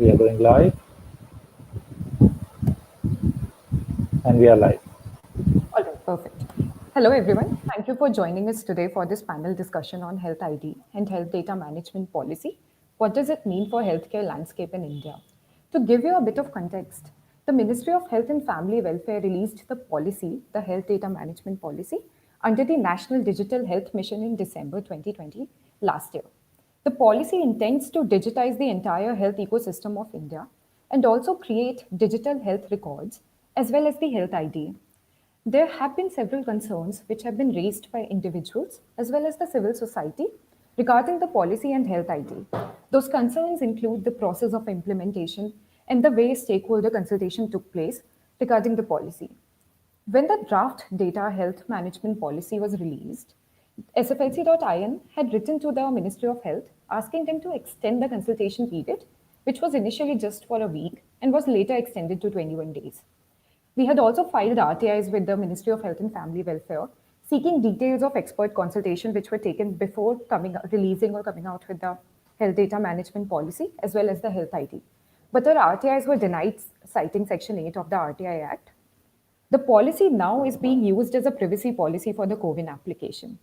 we are going live, and we are live. All right, perfect. Hello, everyone. Thank you for joining us today for this panel discussion on health ID and health data management policy. What does it mean for healthcare landscape in India? To give you a bit of context, the Ministry of Health and Family Welfare released the policy, the Health Data Management Policy, under the National Digital Health Mission in December 2020, last year. The policy intends to digitize the entire health ecosystem of India and also create digital health records as well as the health ID. There have been several concerns which have been raised by individuals as well as the civil society regarding the policy and health ID. Those concerns include the process of implementation and the way stakeholder consultation took place regarding the policy. When the draft Data Health Management Policy was released, SFLC.in had written to the Ministry of Health asking them to extend the consultation period, which was initially just for a week and was later extended to 21 days. We had also filed RTIs with the Ministry of Health and Family Welfare, seeking details of expert consultation which were taken before releasing or coming out with the health data management policy as well as the health ID. But our RTIs were denied, citing Section 8 of the RTI Act. The policy now is being used as a privacy policy for the CoWIN application.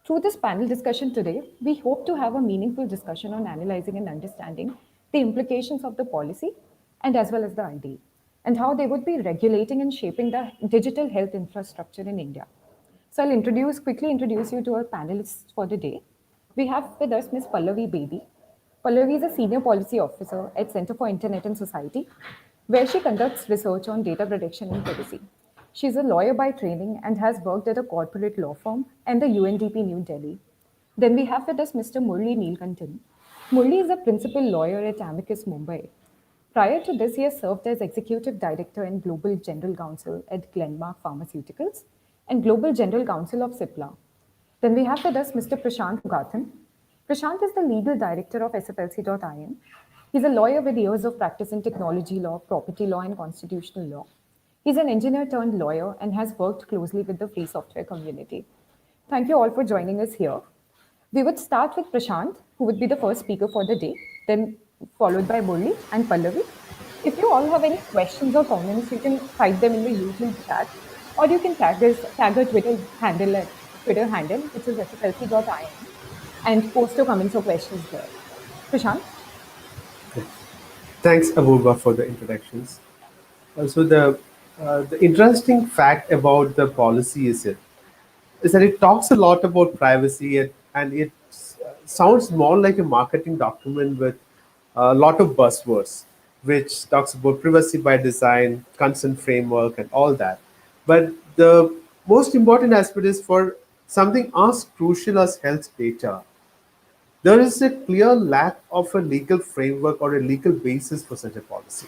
Through this panel discussion today, we hope to have a meaningful discussion on analyzing and understanding the implications of the policy and as well as the ID, and how they would be regulating and shaping the digital health infrastructure in India. So I'll quickly introduce you to our panelists for the day. We have with us Ms. Pallavi Bedi. Pallavi is a senior policy officer at Center for Internet and Society, where she conducts research on data protection and privacy. She's a lawyer by training and has worked at a corporate law firm and the UNDP New Delhi. Then we have with us Mr. Murli Neelkantan. Murli is a principal lawyer at Amicus Mumbai. Prior to this, he has served as Executive Director and Global General Counsel at Glenmark Pharmaceuticals and Global General Counsel of Cipla. Then we have with us Mr. Prashant Mugathan. Prashant is the Legal Director of SFLC.in. He's a lawyer with years of practice in technology law, property law, and constitutional law. He's an engineer turned lawyer and has worked closely with the free software community. Thank you all for joining us here. We would start with Prashant, who would be the first speaker for the day, then followed by Murli and Pallavi. If you all have any questions or comments, you can type them in the usual chat, or you can tag our Twitter handle, which is sflc.in, and post your comments or questions there. Prashant? Thanks, Abuba, for the introductions. So the interesting fact about the policy is that it talks a lot about privacy and it sounds more like a marketing document with a lot of buzzwords, which talks about privacy by design, consent framework, and all that. But the most important aspect is for something as crucial as health data. There is a clear lack of a legal framework or a legal basis for such a policy.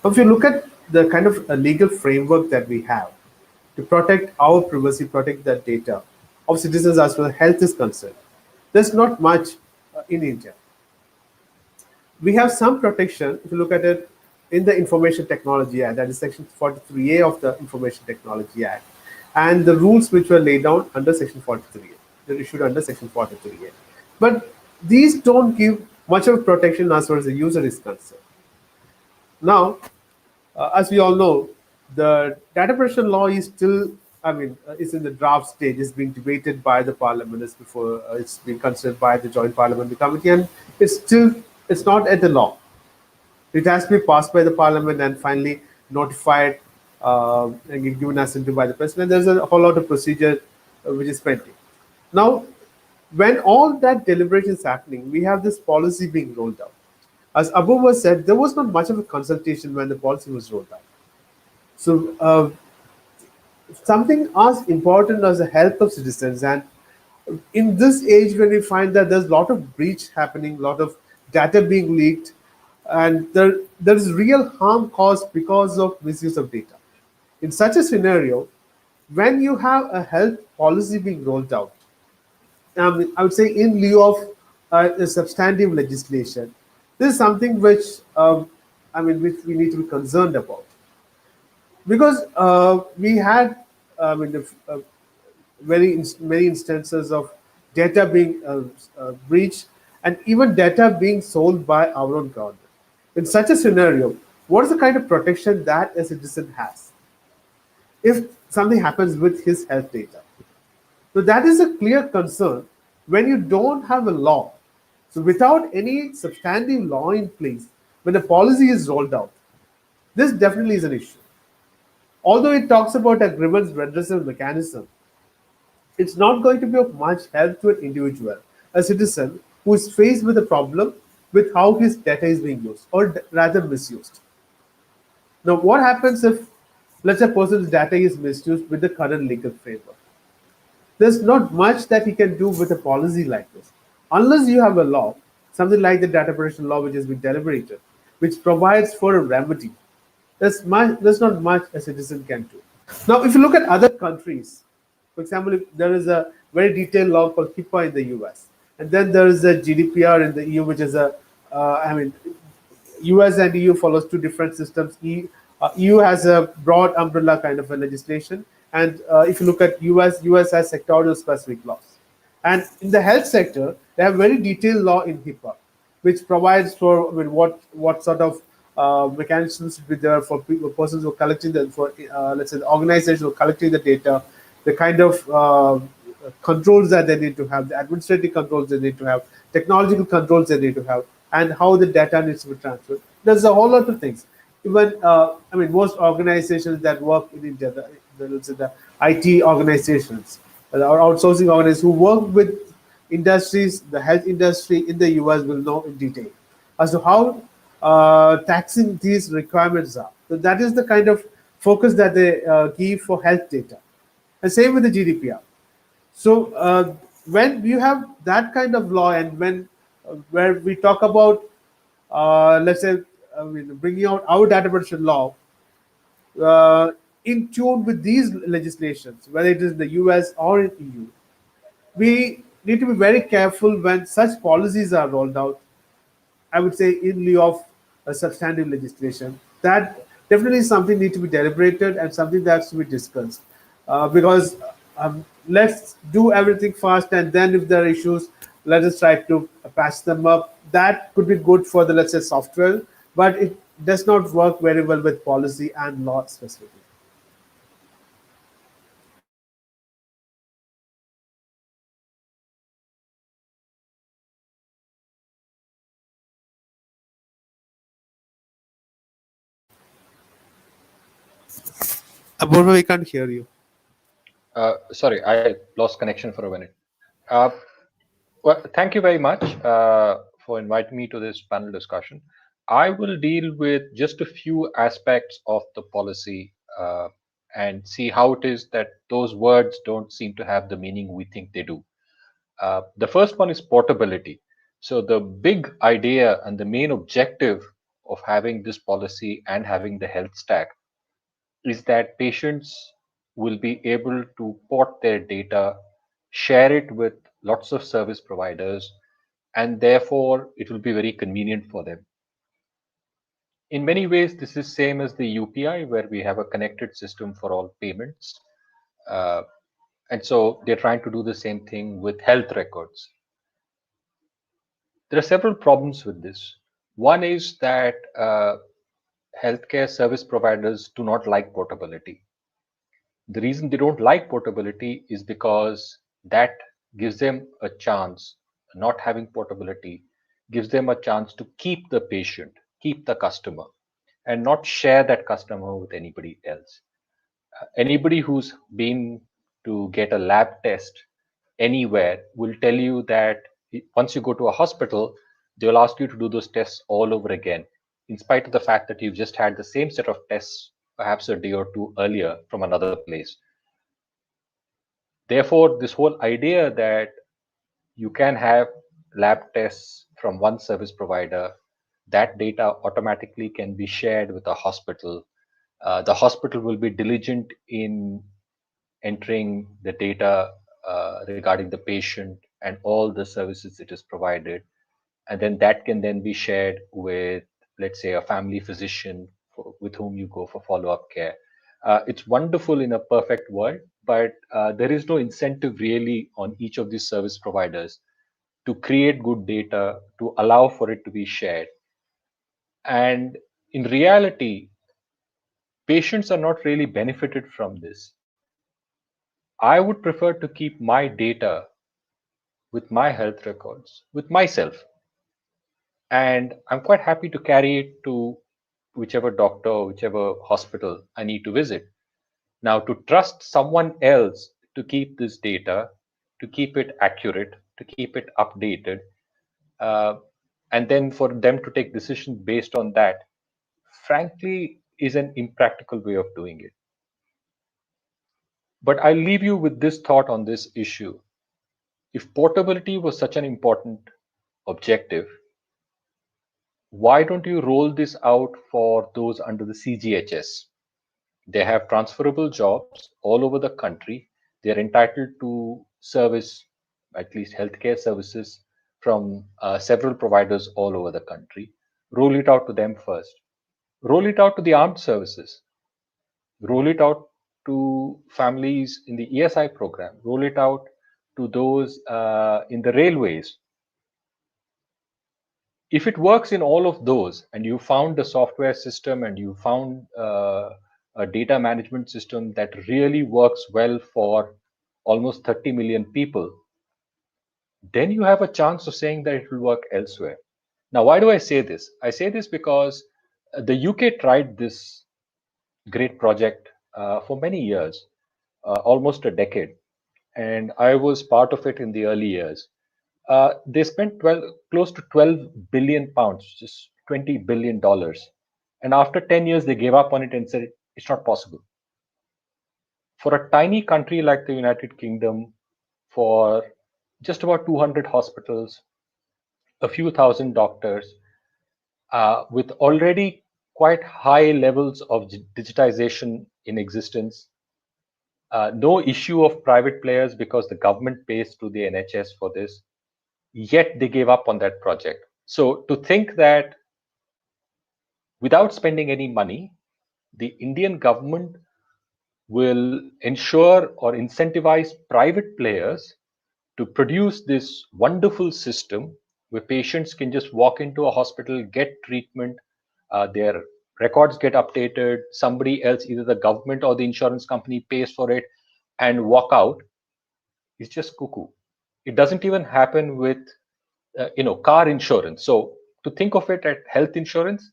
If you look at the kind of a legal framework that we have to protect our privacy, protect that data of citizens as far as health is concerned, there's not much in India. We have some protection, if you look at it, in the Information Technology Act, that is Section 43A of the Information Technology Act, and the rules which were laid down under Section 43A, they're issued under Section 43A. But these don't give much of protection as far as the user is concerned. Now, as we all know, the data protection law is still, is in the draft stage. It's being debated by the parliament as before. It's being considered by the Joint Parliamentary Committee, and it's not at the law. It has to be passed by the parliament and finally notified and given assent to by the president. There's a whole lot of procedure which is pending. Now, when all that deliberation is happening, we have this policy being rolled out. As Abu said, there was not much of a consultation when the policy was rolled out. So something as important as the health of citizens, and in this age when we find that there's a lot of breach happening, a lot of data being leaked, and there is real harm caused because of misuse of data. In such a scenario, when you have a health policy being rolled out, I would say in lieu of a substantive legislation, this is something which which we need to be concerned about, because we had many instances of data being breached and even data being sold by our own government. In such a scenario, what is the kind of protection that a citizen has if something happens with his health data? So that is a clear concern when you don't have a law. So without any substantive law in place, when a policy is rolled out, this definitely is an issue. Although it talks about a grievance redressal mechanism, it's not going to be of much help to an individual, a citizen who is faced with a problem with how his data is being used, or rather misused. Now, what happens if, let's say, a person's data is misused with the current legal framework? There's not much that he can do with a policy like this, unless you have a law, something like the data protection law, which has been deliberated, which provides for a remedy. There's not much a citizen can do. Now, if you look at other countries, for example, if there is a very detailed law called HIPAA in the US, and then there is a GDPR in the EU, which is I mean, US and EU follows two different systems. EU has a broad umbrella kind of a legislation, and if you look at US has sectorial specific laws. And in the health sector, they have very detailed law in HIPAA, which provides for, I mean, what sort of mechanisms should be there for people, persons who are collecting the, for let's say the organization who are collecting the data, the kind of controls that they need to have, the administrative controls they need to have, technological controls they need to have, and how the data needs to be transferred. There's a whole lot of things. Even I mean, most organizations that work in India, let's say the IT organizations, or outsourcing organizations who work with industries, the health industry in the US will know in detail as to how taxing these requirements are. So that is the kind of focus that they give for health data. And same with the GDPR. So when you have that kind of law, and when where we talk about, let's say, I mean, bringing out our data protection law uh, in tune with these legislations, whether it is in the US or in EU, we need to be very careful when such policies are rolled out. I would say in lieu of a substantive legislation. That definitely is something need to be deliberated and something that has to be discussed. Because let's do everything fast, and then if there are issues, let us try to patch them up. That could be good for the, let's say, software, but it does not work very well with policy and law specifically. Abhurva, we can't hear you. Sorry, I lost connection for a minute. Uh, well, thank you very much for inviting me to this panel discussion. I will deal with just a few aspects of the policy and see how it is that those words don't seem to have the meaning we think they do. The first one is portability. So, the big idea and the main objective of having this policy and having the health stack is that patients will be able to port their data, share it with lots of service providers, and therefore it will be very convenient for them. In many ways, this is same as the UPI, where we have a connected system for all payments. Uh, and so they're trying to do the same thing with health records. There are several problems with this. One is that healthcare service providers do not like portability. The reason they don't like portability is because that gives them a chance. Not having portability gives them a chance to keep the patient, keep the customer, and not share that customer with anybody else. Anybody who's been to get a lab test anywhere will tell you that once you go to a hospital, they'll ask you to do those tests all over again, in spite of the fact that you've just had the same set of tests perhaps a day or two earlier from another place. Therefore, this whole idea that you can have lab tests from one service provider, that data automatically can be shared with a hospital. The hospital will be diligent in entering the data regarding the patient and all the services it is provided. And then that can then be shared with, let's say, a family physician with whom you go for follow-up care. It's wonderful in a perfect world, but there is no incentive really on each of these service providers to create good data, to allow for it to be shared. And in reality, patients are not really benefited from this. I would prefer to keep my data with my health records, with myself. And I'm quite happy to carry it to whichever doctor or whichever hospital I need to visit. Now, to trust someone else to keep this data, to keep it accurate, to keep it updated, uh, and then for them to take decisions based on that, frankly, is an impractical way of doing it. But I'll leave you with this thought on this issue. If portability was such an important objective, why don't you roll this out for those under the CGHS? They have transferable jobs all over the country. They're entitled to service, at least healthcare services, from several providers all over the country. Roll it out to them first. Roll it out to the armed services. Roll it out to families in the ESI program. Roll it out to those in the railways. If it works in all of those, and you found a software system and you found a data management system that really works well for almost 30 million people, then you have a chance of saying that it will work elsewhere. Now, why do I say this? I say this because the UK tried this great project for many years, almost a decade, and I was part of it in the early years. They spent close to 12 billion pounds, just $20 billion. And after 10 years, they gave up on it and said it's not possible. For a tiny country like the United Kingdom, for just about 200 hospitals, a few thousand doctors, with already quite high levels of digitization in existence, no issue of private players because the government pays to the NHS for this, yet they gave up on that project. So to think that without spending any money, the Indian government will ensure or incentivize private players to produce this wonderful system where patients can just walk into a hospital, get treatment, their records get updated, somebody else, either the government or the insurance company, pays for it and walk out, is just cuckoo. It doesn't even happen with car insurance. So to think of it at health insurance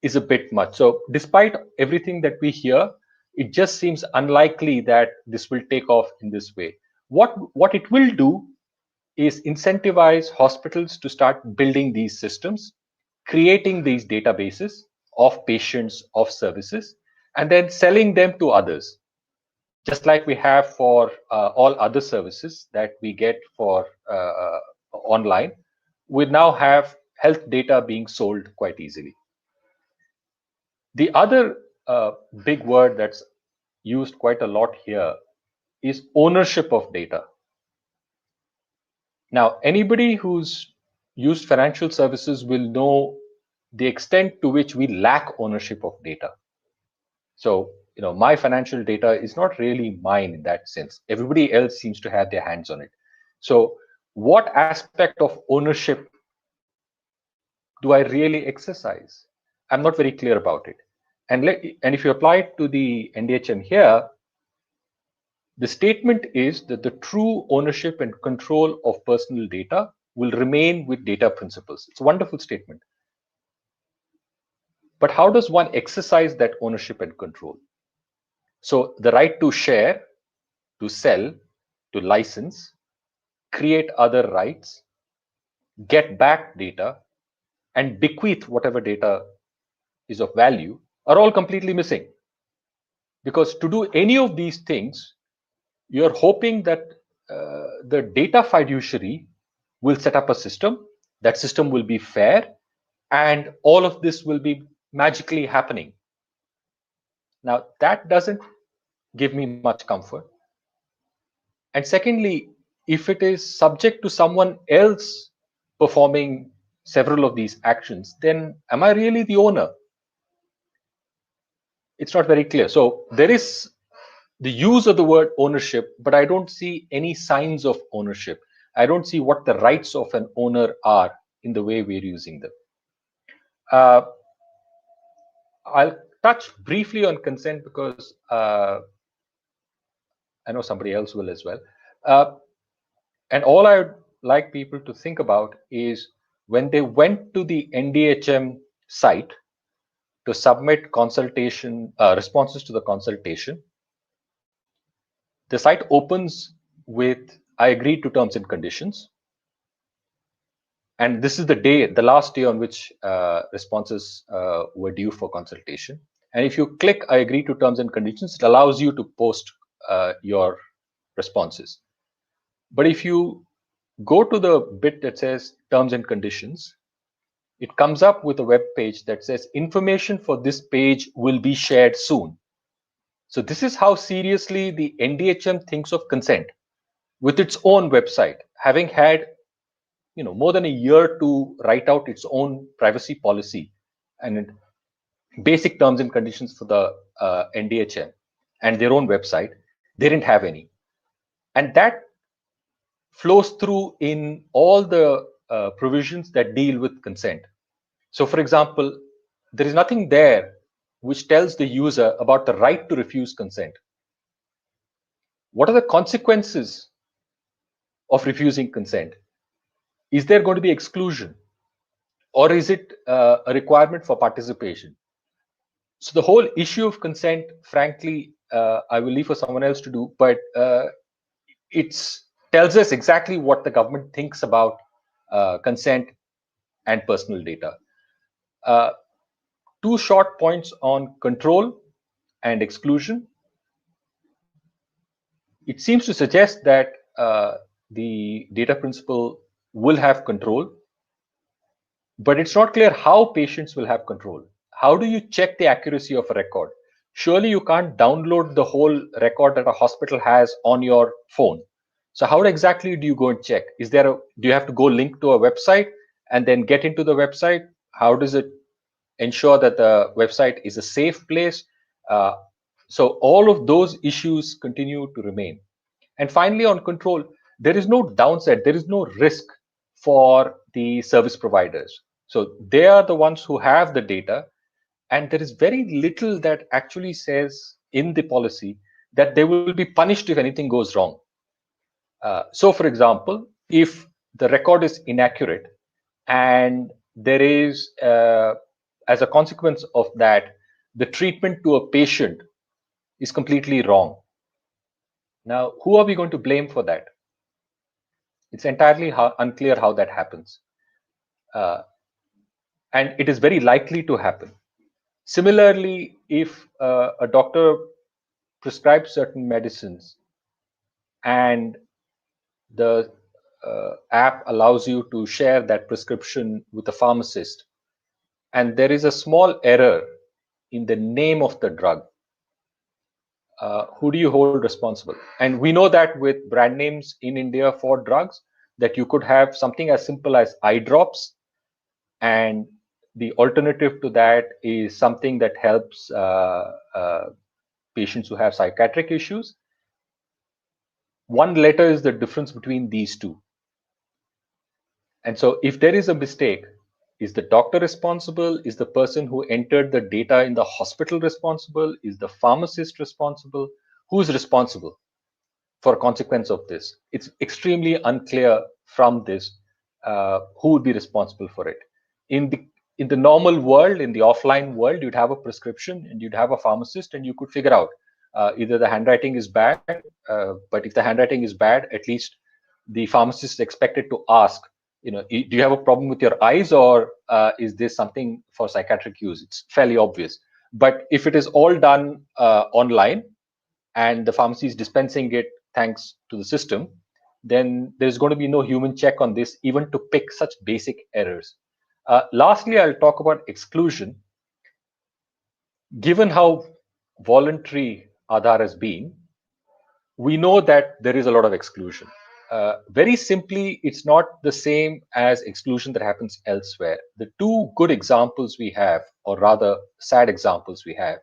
is a bit much. So despite everything that we hear, it just seems unlikely that this will take off in this way. What it will do is incentivize hospitals to start building these systems, creating these databases of patients, of services, and then selling them to others, just like we have for all other services that we get for online. We now have health data being sold quite easily. The other big word that's used quite a lot here is ownership of data. Now, anybody who's used financial services will know the extent to which we lack ownership of data. So, my financial data is not really mine in that sense. Everybody else seems to have their hands on it. So, what aspect of ownership do I really exercise? I'm not very clear about it. And if you apply it to the NDHM here, the statement is that the true ownership and control of personal data will remain with data principals. It's a wonderful statement. But how does one exercise that ownership and control? So the right to share, to sell, to license, create other rights, get back data, and bequeath whatever data is of value are all completely missing. Because to do any of these things, you're hoping that the data fiduciary will set up a system. That system will be fair, and all of this will be magically happening. Now, that doesn't give me much comfort. And secondly, if it is subject to someone else performing several of these actions, then am I really the owner? It's not very clear. So there is the use of the word ownership, but I don't see any signs of ownership. I don't see what the rights of an owner are in the way we're using them. I'll touch briefly on consent because I know somebody else will as well. Uh, and all I would like people to think about is when they went to the NDHM site to submit consultation responses to the consultation, the site opens with "I agree to terms and conditions," and this is the last day on which responses were due for consultation. And if you click "I agree to terms and conditions," it allows you to post your responses. But if you go to the bit that says terms and conditions, it comes up with a web page that says information for this page will be shared soon. So this is how seriously the NDHM thinks of consent, with its own website, having had more than a year to write out its own privacy policy and basic terms and conditions for the NDHM and their own website. They didn't have any, and that flows through in all the provisions that deal with consent. So, for example, there is nothing there which tells the user about the right to refuse consent. What are the consequences of refusing consent? Is there going to be exclusion, or is it a requirement for participation? So the whole issue of consent, frankly, I will leave for someone else to do, but it tells us exactly what the government thinks about consent and personal data. Uh, Two short points on control and exclusion. It seems to suggest that the data principle will have control, but it's not clear how patients will have control. How do you check the accuracy of a record? Surely you can't download the whole record that a hospital has on your phone. So how exactly do you go and check? Do you have to go link to a website and then get into the website? How does it ensure that the website is a safe place? Uh, so all of those issues continue to remain. And finally, on control, there is no downside, there is no risk for the service providers. So they are the ones who have the data, and there is very little that actually says in the policy that they will be punished if anything goes wrong. So, for example, if the record is inaccurate and there is, as a consequence of that, the treatment to a patient is completely wrong. Now, who are we going to blame for that? It's entirely unclear how that happens. And it is very likely to happen. Similarly, if a doctor prescribes certain medicines and the app allows you to share that prescription with a pharmacist, and there is a small error in the name of the drug, who do you hold responsible? And we know that with brand names in India for drugs, that you could have something as simple as eye drops, and the alternative to that is something that helps patients who have psychiatric issues. One letter is the difference between these two. And so if there is a mistake, is the doctor responsible? Is the person who entered the data in the hospital responsible? Is the pharmacist responsible? Who's responsible for a consequence of this? It's extremely unclear from this who would be responsible for it. In the normal world, in the offline world, you'd have a prescription and you'd have a pharmacist, and you could figure out either the handwriting is bad, but if the handwriting is bad, at least the pharmacist is expected to ask, do you have a problem with your eyes, or is this something for psychiatric use? It's fairly obvious. But if it is all done online and the pharmacy is dispensing it thanks to the system, then there's going to be no human check on this, even to pick such basic errors. Lastly, I'll talk about exclusion. Given how voluntary Aadhaar has been, we know that there is a lot of exclusion. Very simply, it's not the same as exclusion that happens elsewhere. The two good examples we have, or rather sad examples we have,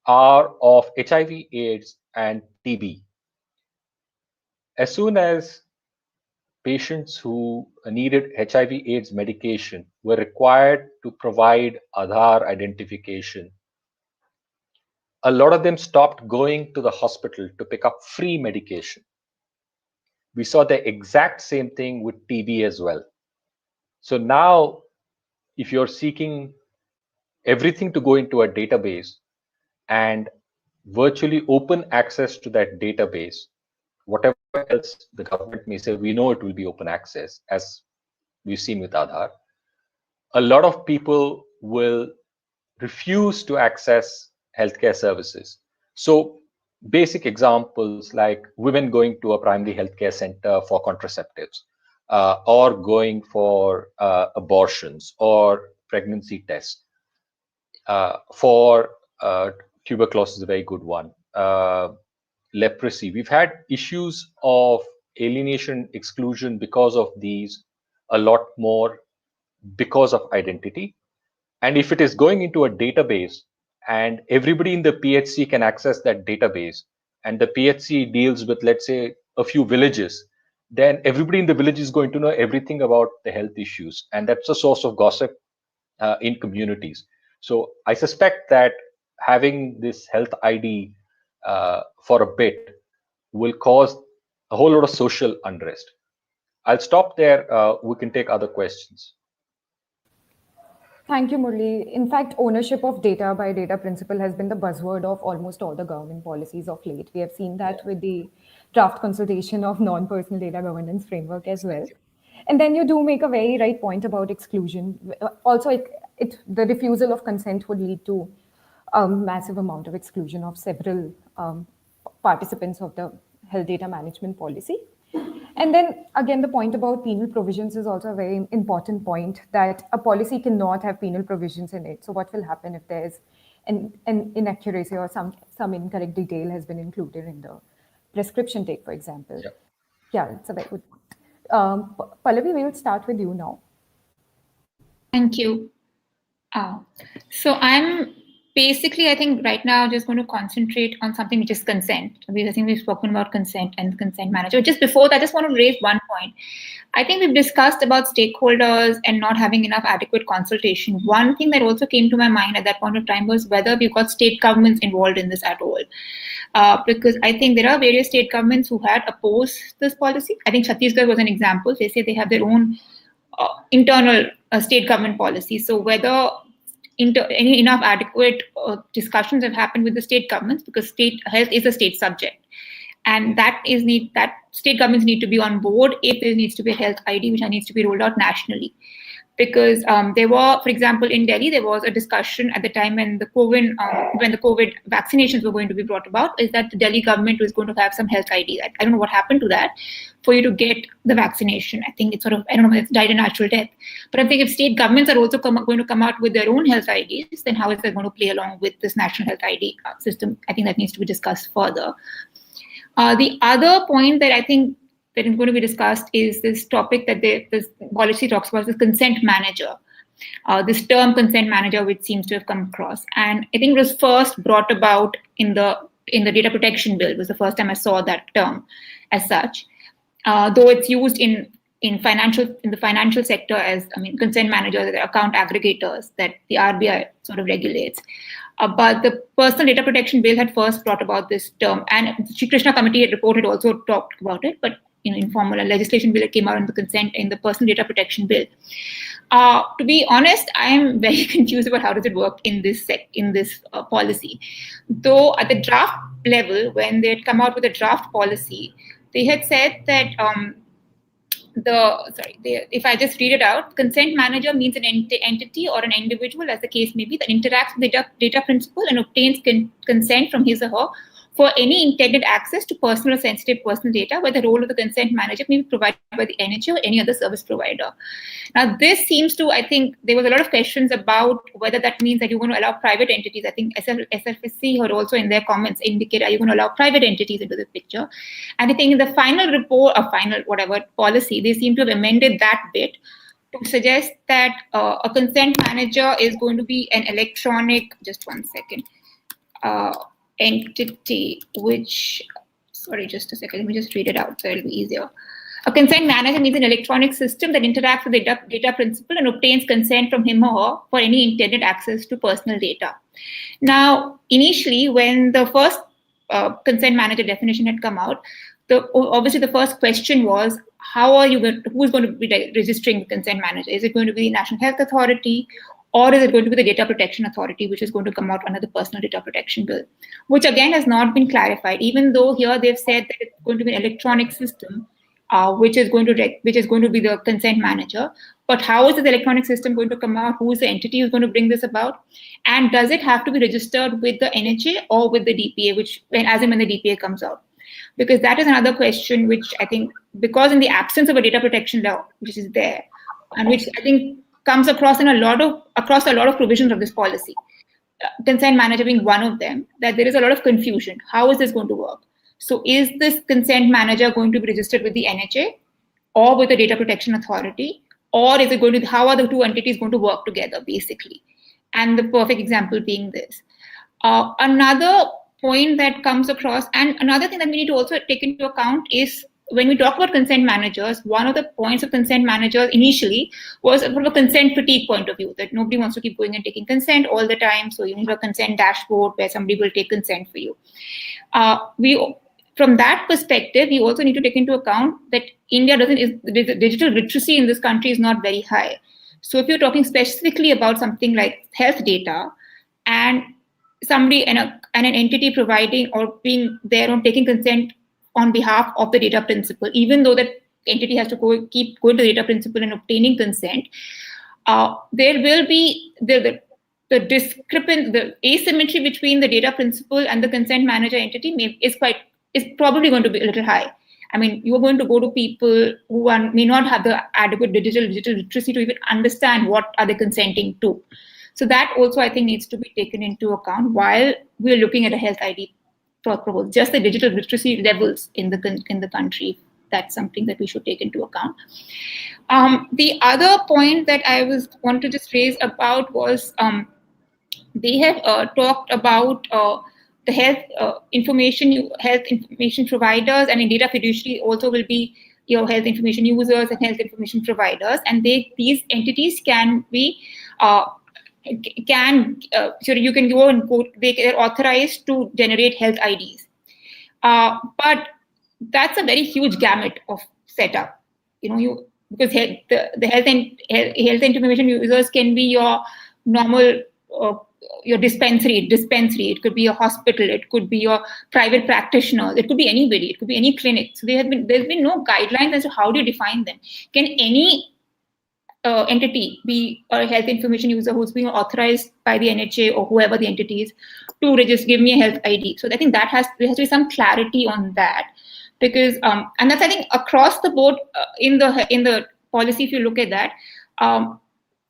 are of HIV/AIDS and TB. As soon as patients who needed HIV/AIDS medication were required to provide Aadhaar identification a lot of them stopped going to the hospital to pick up free medication. We saw the exact same thing with TB as well. So now, if you're seeking everything to go into a database and virtually open access to that database, whatever else the government may say, we know it will be open access, as we've seen with Aadhaar. A lot of people will refuse to access healthcare services. So basic examples like women going to a primary healthcare center for contraceptives, or going for abortions or pregnancy tests. For tuberculosis is a very good one. Leprosy. We've had issues of alienation, exclusion because of these, a lot more because of identity. And if it is going into a database and everybody in the PHC can access that database, and the PHC deals with, let's say, a few villages, then everybody in the village is going to know everything about the health issues. And that's a source of gossip in communities. So I suspect that having this health ID for a bit will cause a whole lot of social unrest. I'll stop there. We can take other questions. Thank you, Murli. In fact, ownership of data by data principle has been the buzzword of almost all the government policies of late. We have seen that with the draft consultation of non-personal data governance framework as well. And then you do make a very right point about exclusion. Also, the refusal of consent would lead to a massive amount of exclusion of several participants of the health data management policy. And then again, the point about penal provisions is also a very important point, that a policy cannot have penal provisions in it. So what will happen if there's an inaccuracy or some incorrect detail has been included in the prescription take, for example? Yeah, it's a very good point. Pallavi, we will start with you now. Thank you. So I'm basically, I think right now just going to concentrate on something which is consent, because I think we've spoken about consent and consent manager. Just before that, I just want to raise one point. I think we've discussed about stakeholders and not having enough adequate consultation. One thing that also came to my mind at that point of time was whether we've got state governments involved in this at all. Because I think there are various state governments who had opposed this policy. I think Chhattisgarh was an example. They say they have their own internal state government policy. So whether enough adequate discussions have happened with the state governments, because state health is a state subject, and that state governments need to be on board if there needs to be a health ID which needs to be rolled out nationally. Because there were, for example, in Delhi, there was a discussion at the time when the COVID vaccinations were going to be brought about, is that the Delhi government was going to have some health ID. I don't know what happened to that for you to get the vaccination. I think it's sort of, I don't know if it's died a natural death. But I think if state governments are also going to come out with their own health IDs, then how is that going to play along with this national health ID system? I think that needs to be discussed further. The other point that I think that is going to be discussed is this topic that this policy talks about, the consent manager. This term consent manager, which seems to have come across. And I think it was first brought about in the data protection bill. It was the first time I saw that term as such. Though it's used in the financial sector as, consent managers, account aggregators that the RBI sort of regulates. But the personal data protection bill had first brought about this term, and the Shri Krishna committee report had also talked about it, but informal legislation bill that came out in the personal data protection bill. To be honest, I am very confused about how does it work in this policy. Though at the draft level, when they had come out with a draft policy, they had said that if I just read it out, consent manager means an entity or an individual, as the case may be, that interacts with the data principal and obtains consent from his or her for any intended access to personal or sensitive personal data, where the role of the consent manager may be provided by the NHA or any other service provider. Now, this seems to, I think, there was a lot of questions about whether that means that you're going to allow private entities. I think SFSC had also in their comments indicate, are you going to allow private entities into the picture? And I think in the final report, or final whatever policy, they seem to have amended that bit to suggest that a consent manager is going to be an electronic, just one second, entity, which, sorry, just a second, let me just read it out so it'll be easier. A consent manager means an electronic system that interacts with the data principal and obtains consent from him or her for any intended access to personal data. Now, initially, when the first consent manager definition had come out, obviously the first question was, who's going to be registering the consent manager? Is it going to be the National Health Authority, or is it going to be the Data Protection Authority, which is going to come out under the Personal Data Protection Bill, which again has not been clarified, even though here they've said that it's going to be an electronic system, which is going to be the consent manager. But how is this electronic system going to come out? Who is the entity who's going to bring this about? And does it have to be registered with the NHA or with the DPA, as and when the DPA comes out? Because that is another question which I think, because in the absence of a data protection law, which is there, and which I think comes across across a lot of provisions of this policy, consent manager being one of them, that there is a lot of confusion. How is this going to work? So is this consent manager going to be registered with the NHA or with the Data Protection Authority? Or is it how are the two entities going to work together, basically? And the perfect example being this. Another point that comes across, and another thing that we need to also take into account is, when we talk about consent managers, one of the points of consent managers initially was from a consent fatigue point of view, that nobody wants to keep going and taking consent all the time. So you need a consent dashboard where somebody will take consent for you. From that perspective, we also need to take into account that the digital literacy in this country is not very high. So if you're talking specifically about something like health data, and somebody and an entity providing or being there on taking consent on behalf of the data principal, even though that entity has to keep going to the data principal and obtaining consent, there will be the asymmetry between the data principal and the consent manager entity is probably going to be a little high. I mean, you are going to go to people who may not have the adequate digital literacy to even understand what are they consenting to. So that also, I think, needs to be taken into account while we're looking at a health ID proposal. Just the digital literacy levels in the country, that's something that we should take into account. The other point that I want to just raise about was they have talked about the health information providers, and in data fiduciary also will be your health information users and health information providers, and these entities can be so you can go and they're authorized to generate health IDs, but that's a very huge gamut of setup. Because the health information users can be your normal your dispensary. It could be a hospital. It could be your private practitioner. It could be anybody. It could be any clinic. So there's been no guidelines as to how do you define them. Can any entity be a health information user who's being authorized by the NHA or whoever the entity is to just give me a health ID? So I think there has to be some clarity on that, because and that's, I think, across the board in the policy. If you look at that,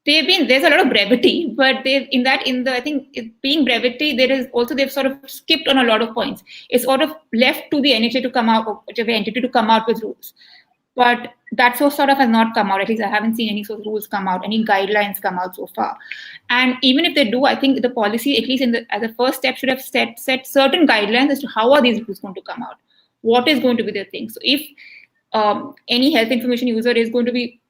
there's a lot of brevity, but I think being brevity, they've sort of skipped on a lot of points. It's sort of left to the NHA to come out, or whichever entity to come out with rules. But that sort of has not come out. At least I haven't seen any sort of rules come out, any guidelines come out so far. And even if they do, I think the policy, at least as a first step, should have set certain guidelines as to how are these rules going to come out. What is going to be the thing? So if any health information user is going to be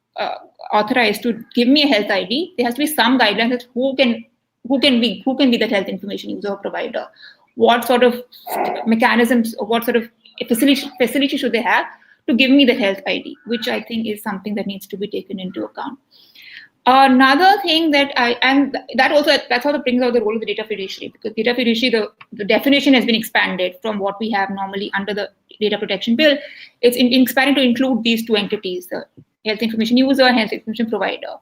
authorized to give me a health ID, there has to be some guidelines as who can be that health information user or provider. What sort of mechanisms or what sort of facility should they have to give me the health ID, which I think is something that needs to be taken into account. Another thing that that's how it brings out the role of the data fiduciary, because data fiduciary, the definition has been expanded from what we have normally under the Data Protection Bill. It's expanded to include these two entities, the health information user and health information provider.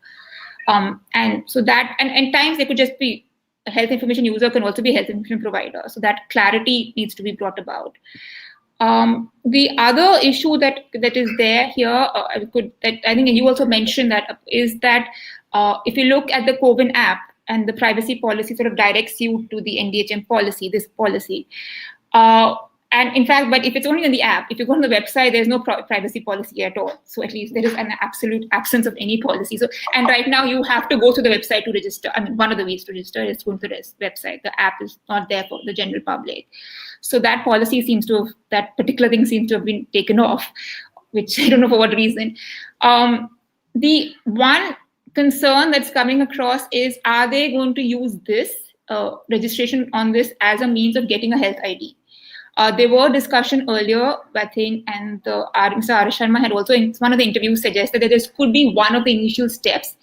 And so that, and times they could just be a health information user, can also be a health information provider. So that clarity needs to be brought about. The other issue that is there here, I think you also mentioned that, is that if you look at the COVID app and the privacy policy sort of directs you to the NDHM policy, this policy. And in fact, but if it's only on the app, if you go on the website, there's no privacy policy at all. So at least there is an absolute absence of any policy. So, and right now you have to go to the website to register. I mean, one of the ways to register is going to the website. The app is not there for the general public. So that policy that particular thing seems to have been taken off. which I don't know for what reason. The one concern that's coming across is, are they going to use this registration on this as a means of getting a health ID? There were discussion earlier, I think, and Mr. R. Sharma had also in one of the interviews suggested that this could be one of the initial steps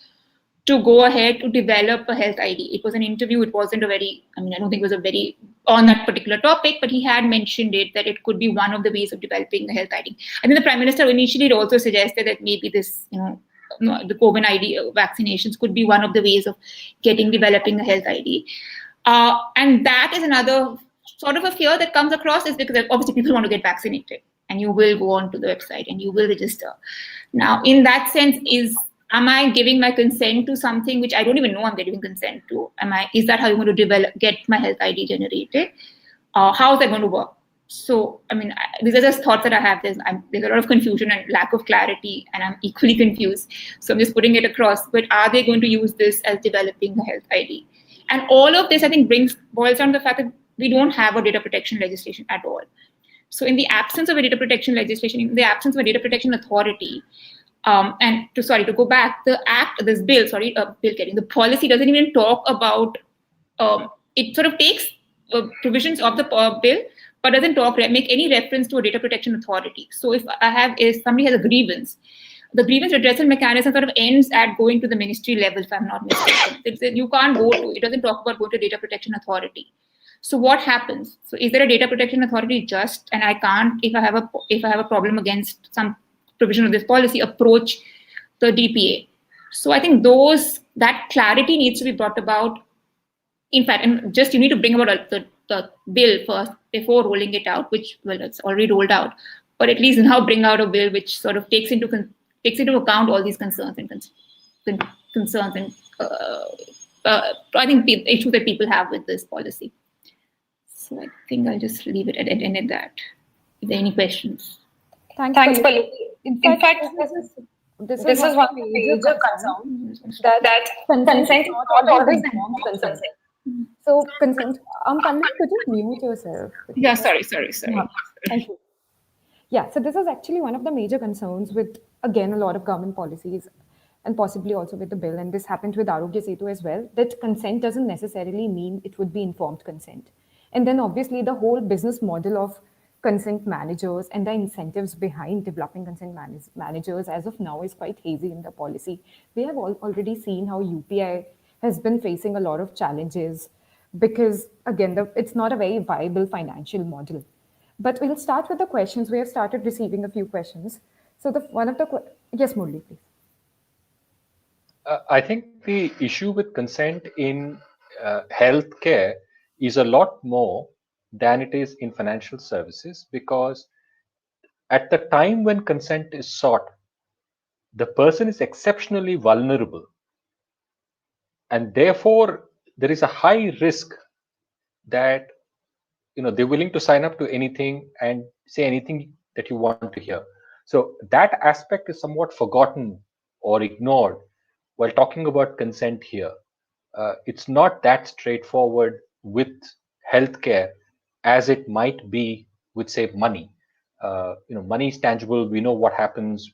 to go ahead to develop a health ID. It was an interview. It wasn't a very, I don't think it was a very on that particular topic, but he had mentioned it, that it could be one of the ways of developing a health ID. I think the Prime Minister initially had also suggested that maybe this, the COVID ID vaccinations could be one of the ways of developing a health ID. And that is another sort of a fear that comes across, is because obviously people want to get vaccinated and you will go on to the website and you will register. Now, in that sense, am I giving my consent to something which I don't even know I'm giving consent to? Is that how you're going to get my health ID generated? How is that going to work? So, these are just thoughts that I have. There's a lot of confusion and lack of clarity, and I'm equally confused. So I'm just putting it across. But are they going to use this as developing a health ID? And all of this, I think, boils down to the fact that we don't have a data protection legislation at all. So in the absence of a data protection legislation, in the absence of a data protection authority, and to go back, the the policy doesn't even talk about, it sort of takes provisions of the bill, but doesn't make any reference to a data protection authority. So if somebody has a grievance, the grievance redressal mechanism sort of ends at going to the ministry level, if I'm not mistaken. You can't it doesn't talk about going to data protection authority. So what happens? So is there a data protection authority and I can't, if I have a problem against some provision of this policy, approach the DPA? So I think that clarity needs to be brought about. In fact, and just you need to bring about the bill first before rolling it out, which, well, it's already rolled out, but at least now bring out a bill which sort of takes into account all these concerns and I think issues that people have with this policy. So I think I'll just leave it at that. If there are any questions. Thanks, Palumi. In fact, this is one of the major concerns, that consent is not always informed consent. So, consent. Palumi, could you mute yourself? Yeah, sorry. Yeah, thank you. Yeah, so this is actually one of the major concerns with, again, a lot of government policies, and possibly also with the bill, and this happened with Arogya Setu as well, that consent doesn't necessarily mean it would be informed consent. And then obviously the whole business model of consent managers and the incentives behind developing consent managers as of now is quite hazy in the policy. We have already seen how UPI has been facing a lot of challenges because, again, it's not a very viable financial model. But we'll start with the questions. We have started receiving a few questions. So yes, Murli, please. I think the issue with consent in healthcare is a lot more than it is in financial services, because at the time when consent is sought, the person is exceptionally vulnerable. And therefore, there is a high risk that they're willing to sign up to anything and say anything that you want to hear. So that aspect is somewhat forgotten or ignored while talking about consent here. It's not that straightforward with healthcare as it might be with, say, money. Money is tangible. We know what happens.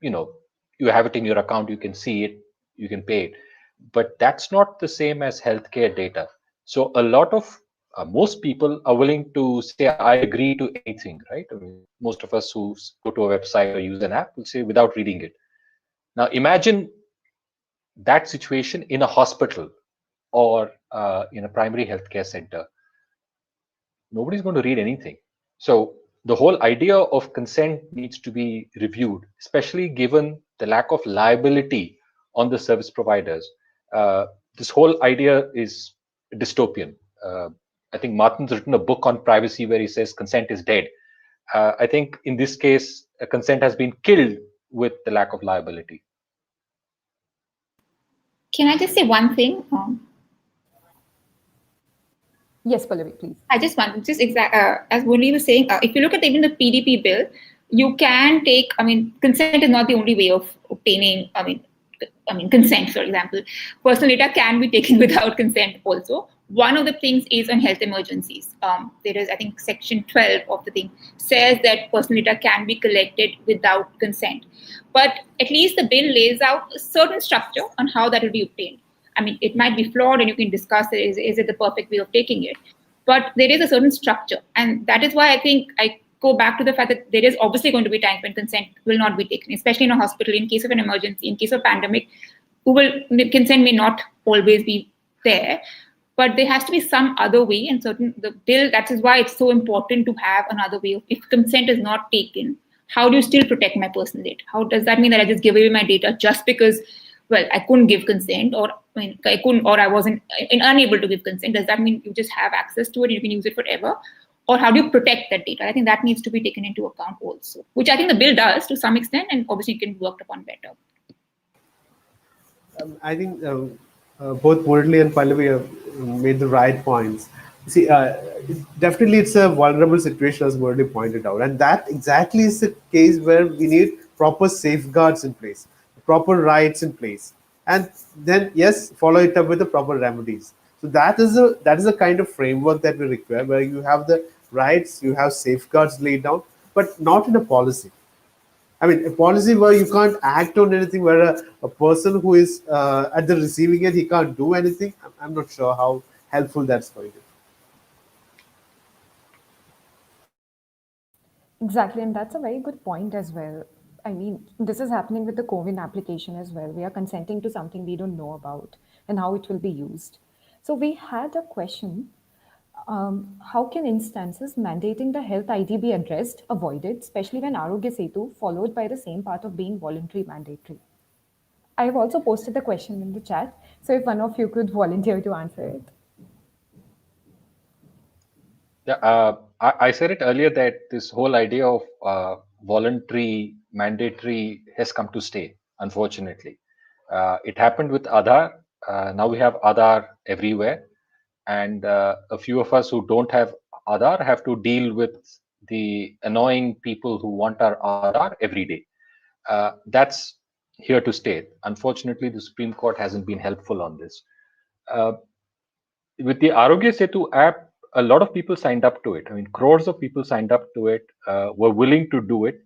You have it in your account. You can see it. You can pay it. But that's not the same as healthcare data. So a lot of most people are willing to say, I agree to anything, right? Most of us who go to a website or use an app will say without reading it. Now imagine that situation in a hospital or in a primary healthcare center. Nobody's going to read anything. So the whole idea of consent needs to be reviewed, especially given the lack of liability on the service providers. This whole idea is dystopian. I think Martin's written a book on privacy where he says consent is dead. I think in this case, consent has been killed with the lack of liability. Can I just say one thing? Yes, Pallavi, please. I just want as Murli was saying, if you look at even the PDP bill, you can take, consent is not the only way of obtaining, consent, for example. Personal data can be taken without consent also. One of the things is on health emergencies. There is, I think, section 12 of the thing says that personal data can be collected without consent. But at least the bill lays out a certain structure on how that will be obtained. I mean, it might be flawed and you can discuss it, is it the perfect way of taking it? But there is a certain structure. And that is why I think I go back to the fact that there is obviously going to be times when consent will not be taken, especially in a hospital, in case of an emergency, in case of pandemic, consent may not always be there, but there has to be some other way. And the bill, that is why it's so important to have another way of, if consent is not taken, how do you still protect my personal data? How does that mean that I just give away my data just because, well, I couldn't give consent, or I couldn't, or I wasn't unable to give consent? Does that mean you just have access to it, you can use it forever? Or how do you protect that data? I think that needs to be taken into account also, which I think the bill does to some extent, and obviously it can be worked upon better. I think both Murali and Pallavi have made the right points. See, definitely it's a vulnerable situation, as Murali pointed out, and that exactly is the case where we need proper safeguards in place, proper rights in place, and then yes, follow it up with the proper remedies. So that is a kind of framework that we require, where you have the rights, you have safeguards laid down, but not in a policy. I mean, a policy where you can't act on anything, where a person who is at the receiving end, he can't do anything. I'm not sure how helpful that's going to be. Exactly, and that's a very good point as well. I mean, this is happening with the COVID application as well. We are consenting to something we don't know about and how it will be used. So we had a question. How can instances mandating the health ID be addressed, avoided, especially when Arogya Setu followed by the same path of being voluntary mandatory? I have also posted the question in the chat, so if one of you could volunteer to answer it. Yeah, I said it earlier that this whole idea of voluntary, mandatory has come to stay, unfortunately. It happened with Aadhaar. Now we have Aadhaar everywhere. And a few of us who don't have Aadhaar have to deal with the annoying people who want our Aadhaar every day. That's here to stay. Unfortunately, the Supreme Court hasn't been helpful on this. With the Arogya Setu app, a lot of people signed up to it. I mean, crores of people signed up to it, were willing to do it,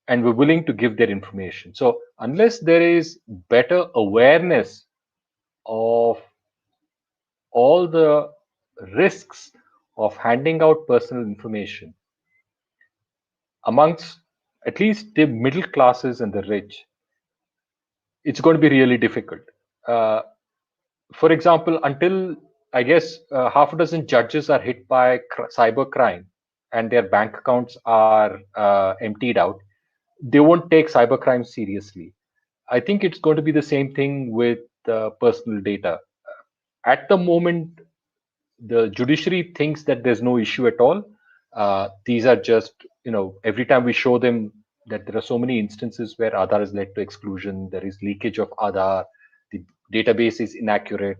and were willing to give their information. So unless there is better awareness of all the risks of handing out personal information amongst at least the middle classes and the rich, it's going to be really difficult. For example, until I guess half a dozen judges are hit by cyber crime and their bank accounts are emptied out, they won't take cybercrime seriously. I think it's going to be the same thing with personal data. At the moment, the judiciary thinks that there's no issue at all. These are just, every time we show them that there are so many instances where Aadhaar has led to exclusion, there is leakage of Aadhaar, the database is inaccurate,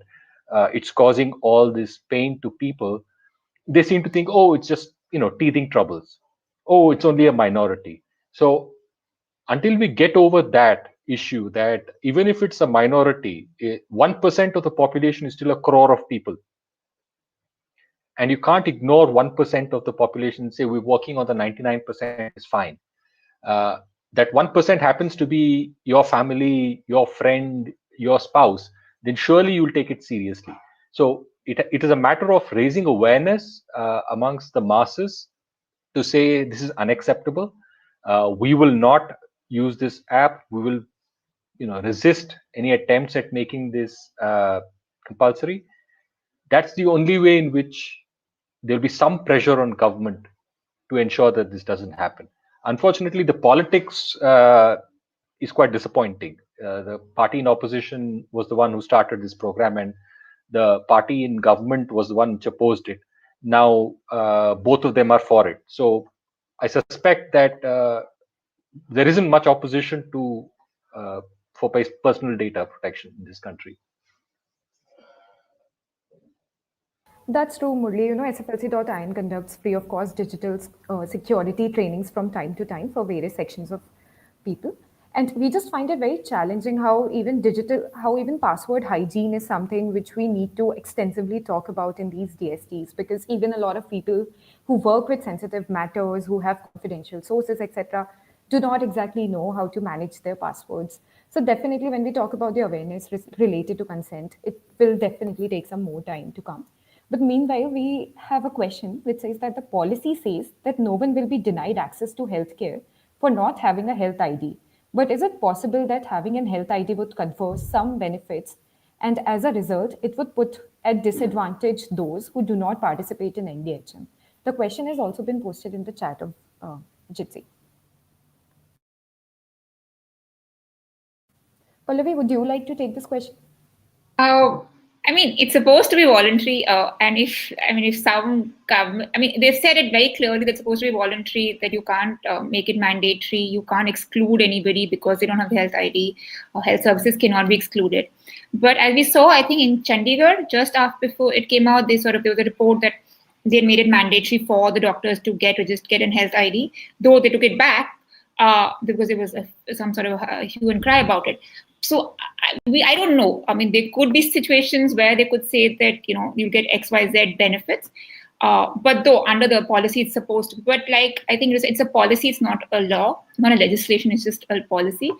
it's causing all this pain to people. They seem to think, oh, it's just, teething troubles. Oh, it's only a minority. So until we get over that issue, that even if it's a minority, 1% of the population is still a crore of people. And you can't ignore 1% of the population and say we're working on the 99% is fine. That 1% happens to be your family, your friend, your spouse, then surely you'll take it seriously. So it is a matter of raising awareness amongst the masses to say this is unacceptable. We will not use this app. We will resist any attempts at making this compulsory. That's the only way in which there'll be some pressure on government to ensure that this doesn't happen. Unfortunately, the politics is quite disappointing. The party in opposition was the one who started this program, and the party in government was the one which opposed it. Now, both of them are for it. So I suspect that there isn't much opposition to for personal data protection in this country. That's true, Murli. SFLC.in conducts free of cost digital security trainings from time to time for various sections of people. And we just find it very challenging how even password hygiene is something which we need to extensively talk about in these DSTs, because even a lot of people who work with sensitive matters, who have confidential sources, etc., do not exactly know how to manage their passwords. So definitely when we talk about the awareness related to consent, it will definitely take some more time to come. But meanwhile, we have a question which says that the policy says that no one will be denied access to healthcare for not having a health ID. But is it possible that having an health ID would confer some benefits, and as a result, it would put at disadvantage those who do not participate in NDHM? The question has also been posted in the chat of Jitsi. Pallavi, would you like to take this question? I mean, it's supposed to be voluntary, and if some government, they've said it very clearly that it's supposed to be voluntary, that you can't make it mandatory, you can't exclude anybody because they don't have the health ID, or health services cannot be excluded. But as we saw, I think in Chandigarh, just after before it came out, there was a report that they made it mandatory for the doctors to get an health ID, though they took it back because there was some sort of hue and cry about it. So I don't know. I mean, there could be situations where they could say that, you get XYZ benefits. But though under the policy, it's supposed to be. But like, I think it's a policy, it's not a law, not a legislation, it's just a policy.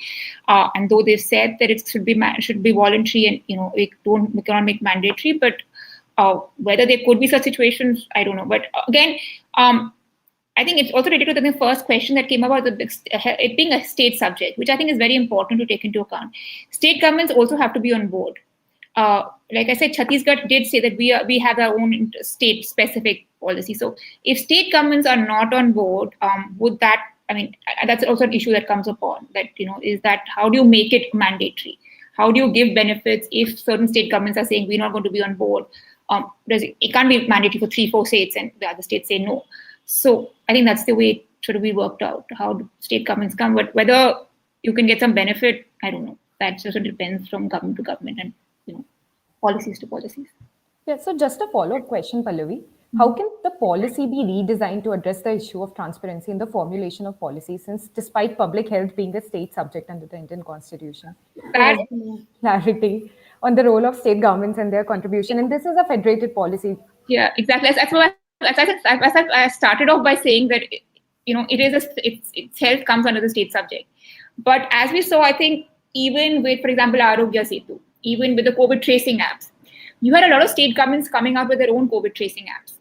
And though they've said that it should be voluntary and, we cannot make mandatory, but whether there could be such situations, I don't know. But again, I think it's also related to the first question that came about it being a state subject, which I think is very important to take into account. State governments also have to be on board. Like I said, Chhattisgarh did say that we have our own state-specific policy. So if state governments are not on board, would that, that's also an issue that comes upon, that, is that how do you make it mandatory? How do you give benefits if certain state governments are saying we're not going to be on board? It can't be mandatory for 3-4 states and the other states say no. So I think that's the way it should be worked out, how state governments come. But whether you can get some benefit, I don't know. That also depends from government to government and policies to policies. Yeah, so just a follow-up question, Pallavi. How can the policy be redesigned to address the issue of transparency in the formulation of policy, since despite public health being a state subject under the Indian Constitution, there is no clarity on the role of state governments and their contribution, and this is a federated policy. Yeah, exactly. That's why I started off by saying that its health comes under the state subject. But as we saw, I think even with, for example, Arogya Setu, even with the COVID tracing apps, you had a lot of state governments coming up with their own COVID tracing apps,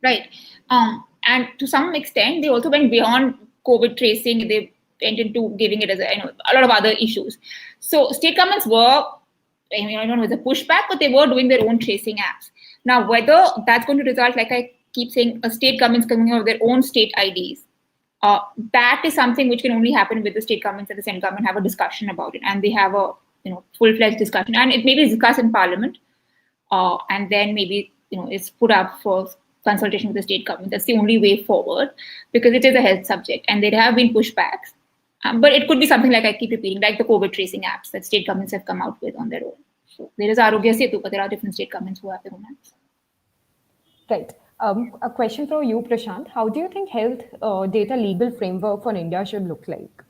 right? And to some extent, they also went beyond COVID tracing. They went into giving it as a lot of other issues. So state governments were, I don't know, it was a pushback, but they were doing their own tracing apps. Now, whether that's going to result, like I keep saying, a state government's coming out with their own state IDs, that is something which can only happen with the state governments and the central government have a discussion about it, and they have a full-fledged discussion, and it may be discussed in Parliament, and then maybe it's put up for consultation with the state government. That's the only way forward, because it is a health subject, and there have been pushbacks. But it could be something like I keep repeating, like the COVID tracing apps that state governments have come out with on their own. So there is Arogya Setu, but there are different state governments who have their own apps. Right. A question for you, Prashant. How do you think health data legal framework for India should look like?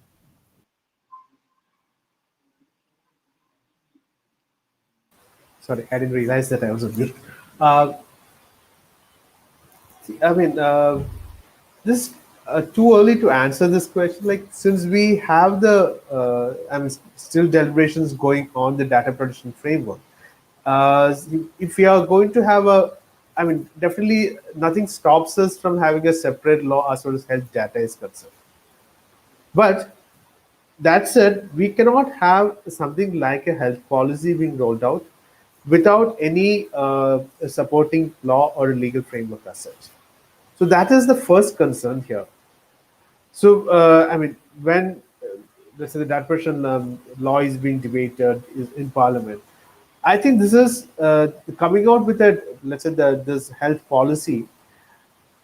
Sorry, I didn't realize that I was on mute. This too early to answer this question. Like, since we have still deliberations going on the data protection framework. If we are going to have definitely nothing stops us from having a separate law as far as health data is concerned. But that said, we cannot have something like a health policy being rolled out without any supporting law or legal framework as such. So that is the first concern here. So, when let's say the data protection law is being debated in Parliament, I think this is coming out with this health policy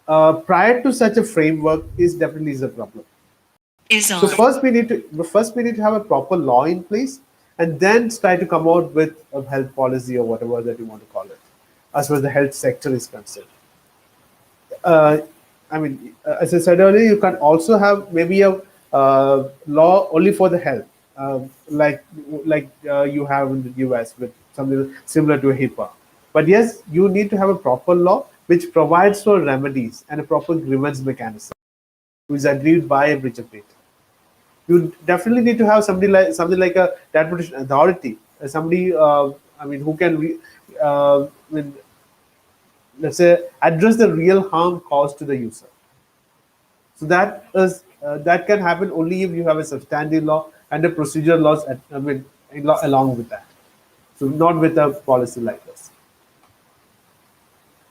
prior to such a framework is definitely a problem. So first we need to have a proper law in place, and then try to come out with a health policy or whatever that you want to call it, as far as the health sector is concerned. As I said earlier, you can also have maybe a law only for the health, like you have in the US with something similar to a HIPAA. But yes, you need to have a proper law which provides for remedies and a proper grievance mechanism, which is agreed by a breach of data. You definitely need to have something like a data protection authority, somebody I mean who can I mean, let's say address the real harm caused to the user. So that can happen only if you have a substantive law and a procedural laws along with that. So not with a policy like this.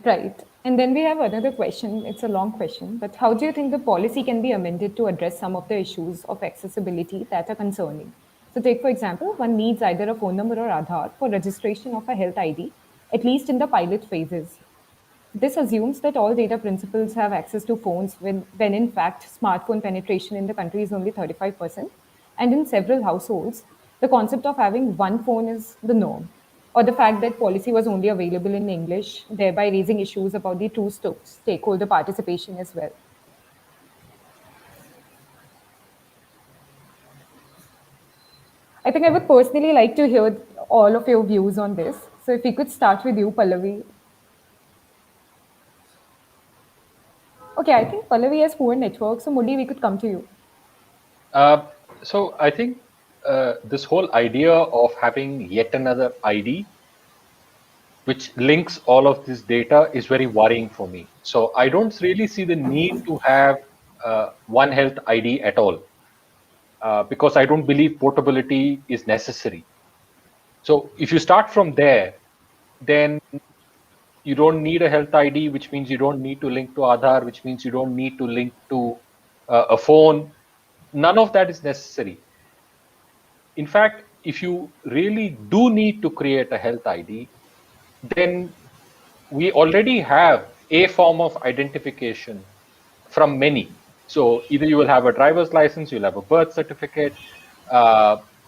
Right. And then we have another question. It's a long question, but how do you think the policy can be amended to address some of the issues of accessibility that are concerning? So, take for example, one needs either a phone number or Aadhaar for registration of a health ID, at least in the pilot phases. This assumes that all data principals have access to phones when in fact smartphone penetration in the country is only 35%. And in several households, the concept of having one phone is the norm, or the fact that policy was only available in English, thereby raising issues about the true stakeholder participation as well. I think I would personally like to hear all of your views on this. So if we could start with you, Pallavi. Okay, I think Pallavi has poor network, so Murli, we could come to you. So I think this whole idea of having yet another ID which links all of this data is very worrying for me. So I don't really see the need to have one health ID at all, because I don't believe portability is necessary. So if you start from there, then you don't need a health ID, which means you don't need to link to Aadhaar, which means you don't need to link to a phone. None of that is necessary. In fact, if you really do need to create a health ID, then we already have a form of identification from many. So either you will have a driver's license, you'll have a birth certificate,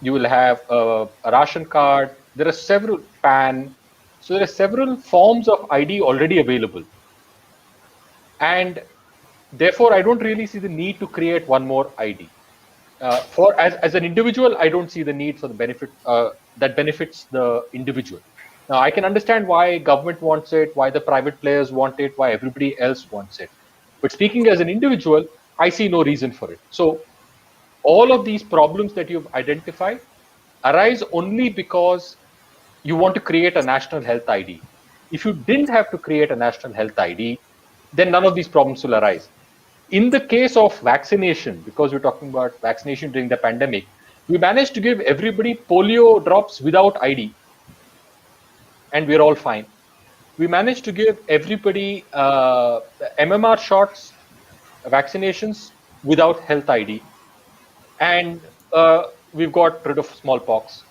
you will have a ration card. There are several PAN. So there are several forms of ID already available. And therefore, I don't really see the need to create one more ID. As an individual, I don't see the need for the benefit that benefits the individual. Now, I can understand why government wants it, why the private players want it, why everybody else wants it. But speaking as an individual, I see no reason for it. So all of these problems that you've identified arise only because you want to create a national health ID. If you didn't have to create a national health ID, then none of these problems will arise. In the case of vaccination, because we're talking about vaccination during the pandemic, we managed to give everybody polio drops without ID, and we're all fine. We managed to give everybody MMR shots, vaccinations without health ID, and we've got rid of smallpox.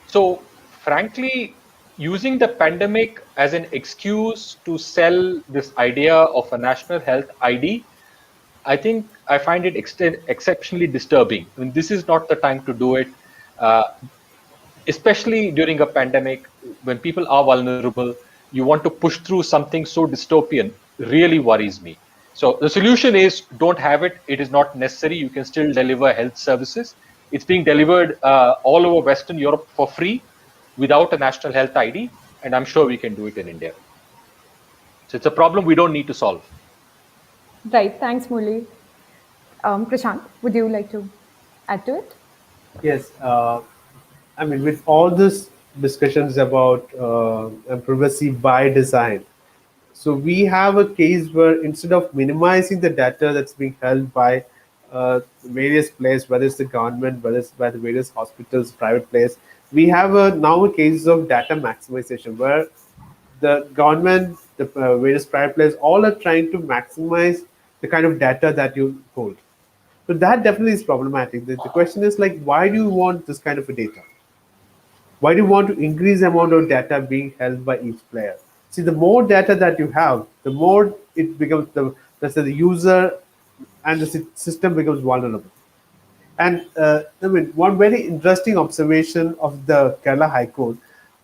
So, frankly, using the pandemic as an excuse to sell this idea of a national health ID, I think I find it exceptionally disturbing. I mean, this is not the time to do it, uh, especially during a pandemic when people are vulnerable. You want to push through something so dystopian, really worries me. So the solution is don't have it. It is not necessary. You can still deliver health services. It's being delivered all over Western Europe for free without a national health ID, and I'm sure we can do it in India. So it's a problem we don't need to solve. Right. Thanks, Murli. Prashant, would you like to add to it? Yes, I mean, with all this discussions about privacy by design, so we have a case where instead of minimizing the data that's being held by various players, whether it's the government, whether it's by the various hospitals, private players, we have now a case of data maximization where the government, the various private players, all are trying to maximize the kind of data that you hold. So that definitely is problematic. The question is like, why do you want this kind of a data? Why do you want to increase the amount of data being held by each player? See, the more data that you have, the more it becomes let's say the user and the system becomes vulnerable. And I mean, one very interesting observation of the Kerala High Court,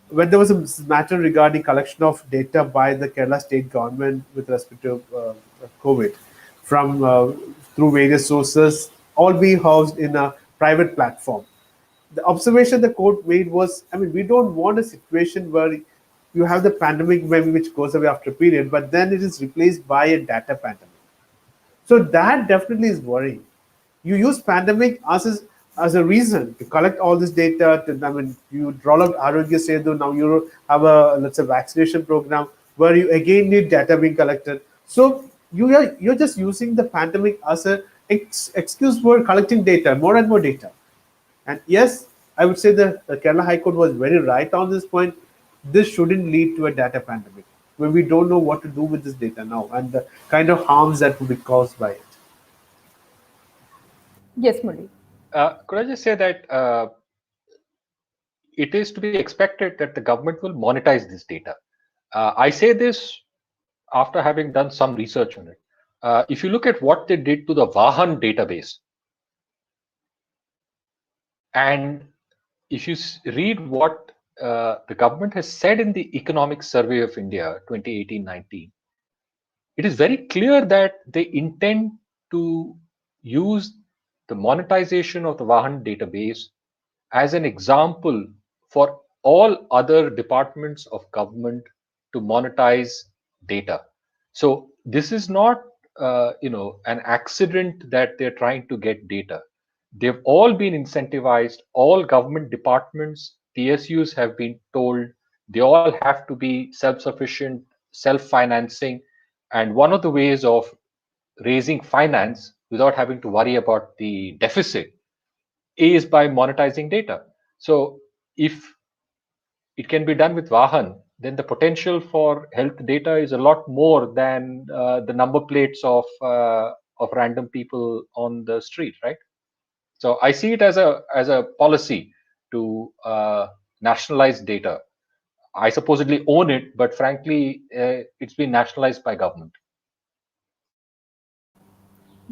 when there was a matter regarding collection of data by the Kerala state government with respect to COVID from through various sources all be housed in a private platform. The observation the court made was, I mean, we don't want a situation where you have the pandemic maybe which goes away after a period, but then it is replaced by a data pandemic. So that definitely is worrying. You use pandemic as a reason to collect all this data. I mean, you roll out Arogya Setu. Now you have a, let's say, vaccination program where you again need data being collected. So you're just using the pandemic as a excuse for collecting data, more and more data. And yes, I would say the Kerala High Court was very right on this point. This shouldn't lead to a data pandemic where we don't know what to do with this data now and the kind of harms that would be caused by it. Yes, Murli. Could I just say that it is to be expected that the government will monetize this data? I say this after having done some research on it. If you look at what they did to the Vahan database, and if you read what the government has said in the Economic Survey of India 2018-19, it is very clear that they intend to use the monetization of the Vahan database as an example for all other departments of government to monetize data. So this is not an accident that they're trying to get data. They've all been incentivized. All government departments, PSUs have been told they all have to be self-sufficient, self-financing. And one of the ways of raising finance without having to worry about the deficit is by monetizing data. So if it can be done with Vahan, then the potential for health data is a lot more than the number plates of random people on the street, right? So I see it as a policy to nationalize data. I supposedly own it, but frankly, it's been nationalized by government.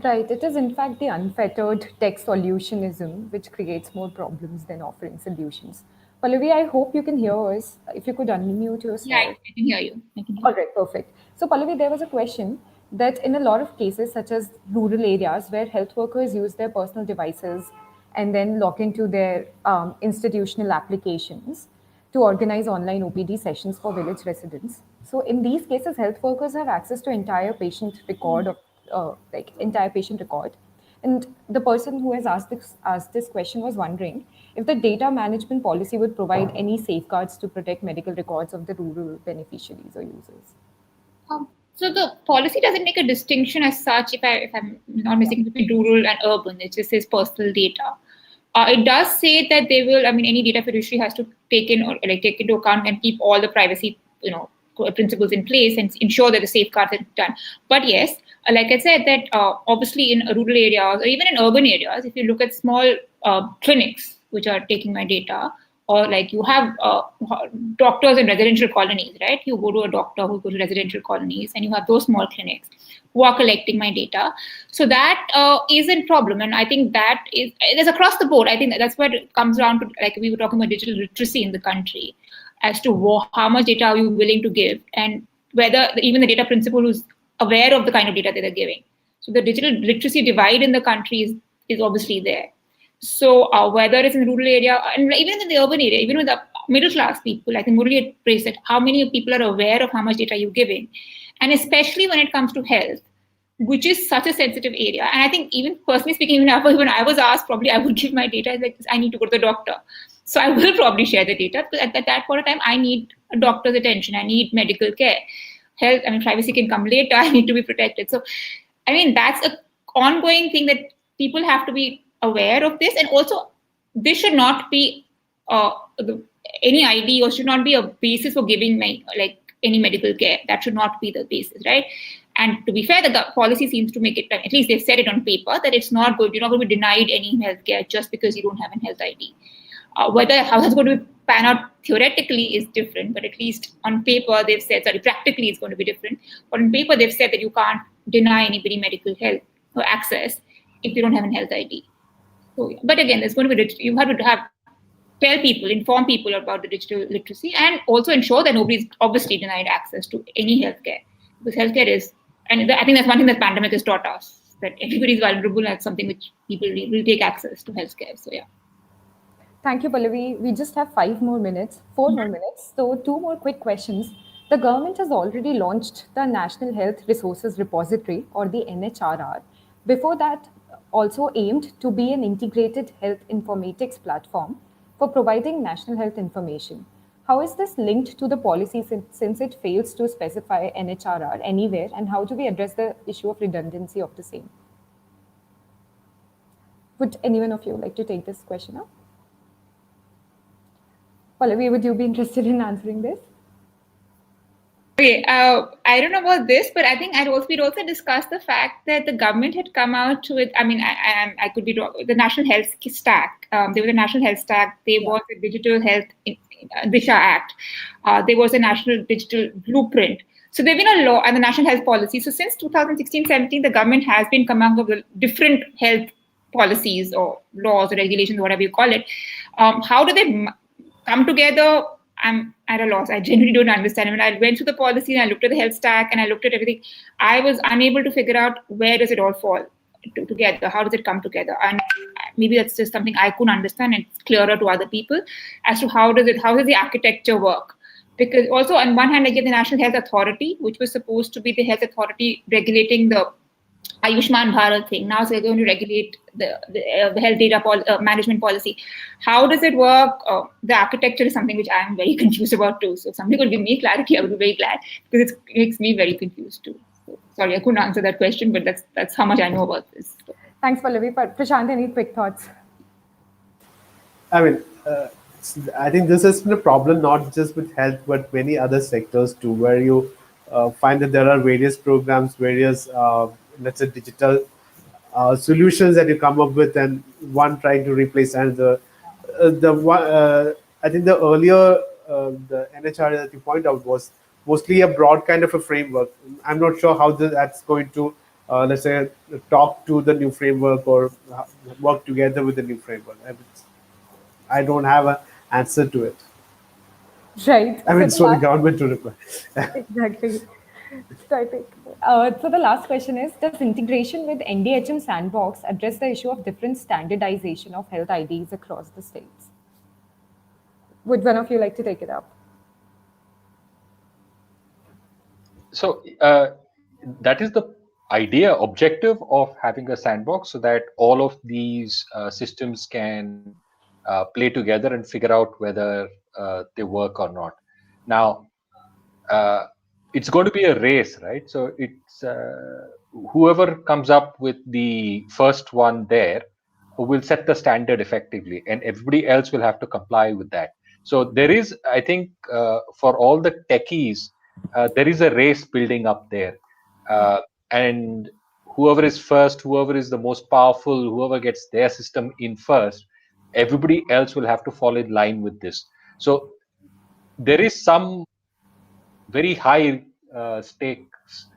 Right. It is, in fact, the unfettered tech solutionism which creates more problems than offering solutions. Pallavi, I hope you can hear us. If you could unmute yourself. Yeah, I can hear you. All right, perfect. So, Pallavi, there was a question that in a lot of cases, such as rural areas where health workers use their personal devices and then log into their institutional applications to organize online OPD sessions for village residents. So, in these cases, health workers have access to entire patient record of entire patient record. And the person who has asked this question was wondering if the data management policy would provide any safeguards to protect medical records of the rural beneficiaries or users. So the policy doesn't make a distinction as such. If I'm not mistaken, between rural and urban, it just says personal data. It does say that they will. I mean, any data fiduciary has to take into account and keep all the privacy, principles in place and ensure that the safeguards are done. But yes, like I said, that obviously in rural areas or even in urban areas, if you look at small clinics which are taking my data, or like you have doctors in residential colonies, right? You go to a doctor who goes to residential colonies, and you have those small clinics who are collecting my data. So that is a problem, and I think that it is across the board. I think that's where it comes down to, like we were talking about digital literacy in the country, as to how much data are you willing to give, and whether even the data principal who's aware of the kind of data that they're giving. So the digital literacy divide in the country is obviously there. So whether it's in the rural area and even in the urban area, even with the middle class people, I think Murli had praised that how many people are aware of how much data you're giving, and especially when it comes to health, which is such a sensitive area. And I think even personally speaking, even when I was asked, probably I would give my data like I need to go to the doctor. So I will probably share the data, because at that point of time, I need a doctor's attention. I need medical care. Health, I mean, privacy can come later. I need to be protected. So, I mean, that's an ongoing thing that people have to be aware of this. And also, this should not be any ID or should not be a basis for giving any medical care. That should not be the basis, right? And to be fair, the policy seems to make it, at least they've said it on paper, that it's not good. You're not going to be denied any healthcare just because you don't have a health ID. Whether how that's going to pan out theoretically is different, but at least on paper they've said, practically it's going to be different. But on paper they've said that you can't deny anybody medical health or access if they don't have a health ID. So, but again, there's going to be, you have to inform people about the digital literacy, and also ensure that nobody's obviously denied access to any healthcare, because healthcare is, and I think that's one thing that pandemic has taught us, that everybody is vulnerable and something which people will take access to healthcare. So yeah. Thank you, Pallavi. We just have 5 more minutes, 4 more minutes. So, two more quick questions. The government has already launched the National Health Resources Repository, or the NHRR. Before that, also aimed to be an integrated health informatics platform for providing national health information. How is this linked to the policy since it fails to specify NHRR anywhere, and how do we address the issue of redundancy of the same? Would anyone of you like to take this question up? Pallavi, would you be interested in answering this? Okay, I don't know about this, but I think we'd also discussed the fact that the government had come out with, I mean, I could be wrong, the National Health Stack. There was a National Health Stack. There was a Digital Health Disha Act. There was a National Digital Blueprint. So there have been a law and the National Health Policy. So since 2016-17, the government has been coming up with different health policies or laws or regulations, whatever you call it. How do they come together? I'm at a loss. I genuinely don't understand. When I went through the policy and I looked at the health stack and I looked at everything, I was unable to figure out where does it all fall together? How does it come together? And maybe that's just something I couldn't understand. And it's clearer to other people as to how does the architecture work? Because also on one hand, I get the National Health Authority, which was supposed to be the health authority regulating the Ayushman Bharat thing. Now they're going to regulate the health data management policy. How does it work? The architecture is something which I am very confused about too. So if somebody could give me clarity, I would be very glad, because it makes me very confused too. So, sorry, I couldn't answer that question, but that's how much I know about this. So. Thanks, Pallavi. But Prashant, any quick thoughts? I mean, I think this has been a problem not just with health, but many other sectors too, where you find that there are various programs, various, let's say, digital solutions that you come up with, and one trying to replace another. I think the earlier the NHRA that you point out was mostly a broad kind of a framework. I'm not sure how that's going to, let's say, talk to the new framework or work together with the new framework. I don't have an answer to it. Right. I mean, so the government to reply. Exactly. So I think, so the last question is, does integration with Ndhm Sandbox address the issue of different standardization of health IDs across the states? Would one of you like to take it up? So that is the objective of having a sandbox, so that all of these systems can play together and figure out whether they work or not. Now, it's going to be a race, right? So it's whoever comes up with the first one there who will set the standard effectively, and everybody else will have to comply with that. So there is, I think, for all the techies, there is a race building up there, and whoever is first, whoever is the most powerful, whoever gets their system in first, everybody else will have to fall in line with this. So there is some very high stakes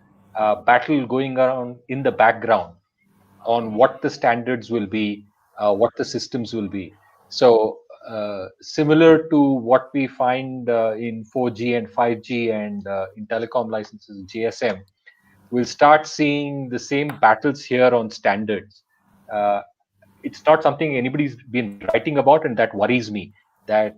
battle going around in the background on what the standards will be, what the systems will be. So similar to what we find in 4G and 5G and in telecom licenses, GSM, we'll start seeing the same battles here on standards. It's not something anybody's been writing about, and that worries me, that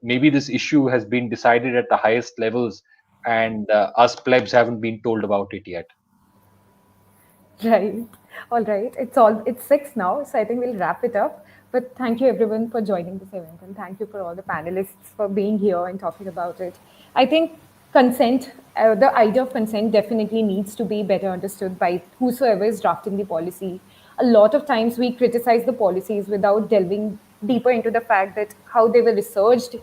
maybe this issue has been decided at the highest levels, and us plebs haven't been told about it yet. Right. All right. It's 6 now, so I think we'll wrap it up. But thank you everyone for joining this event, and thank you for all the panelists for being here and talking about it. I think consent, the idea of consent definitely needs to be better understood by whosoever is drafting the policy. A lot of times we criticize the policies without delving deeper into the fact that how they were researched,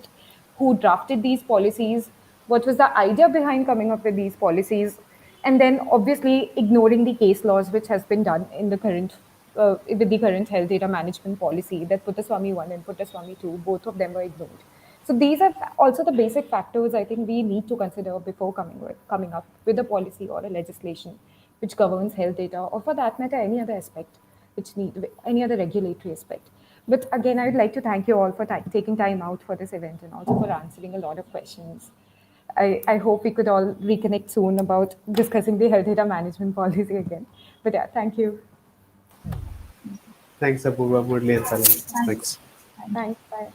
who drafted these policies, what was the idea behind coming up with these policies, and then obviously ignoring the case laws which has been done in the current with the current health data management policy, that Puttaswamy 1 and Puttaswamy 2, both of them were ignored. So these are also the basic factors I think we need to consider before coming up with a policy or a legislation which governs health data, or for that matter any other aspect, any other regulatory aspect. But again, I would like to thank you all for taking time out for this event, and also for answering a lot of questions. I hope we could all reconnect soon about discussing the health data management policy again. But yeah, thank you. Thanks, Apurva, Murli, and Salim. Thanks. Thanks. Bye.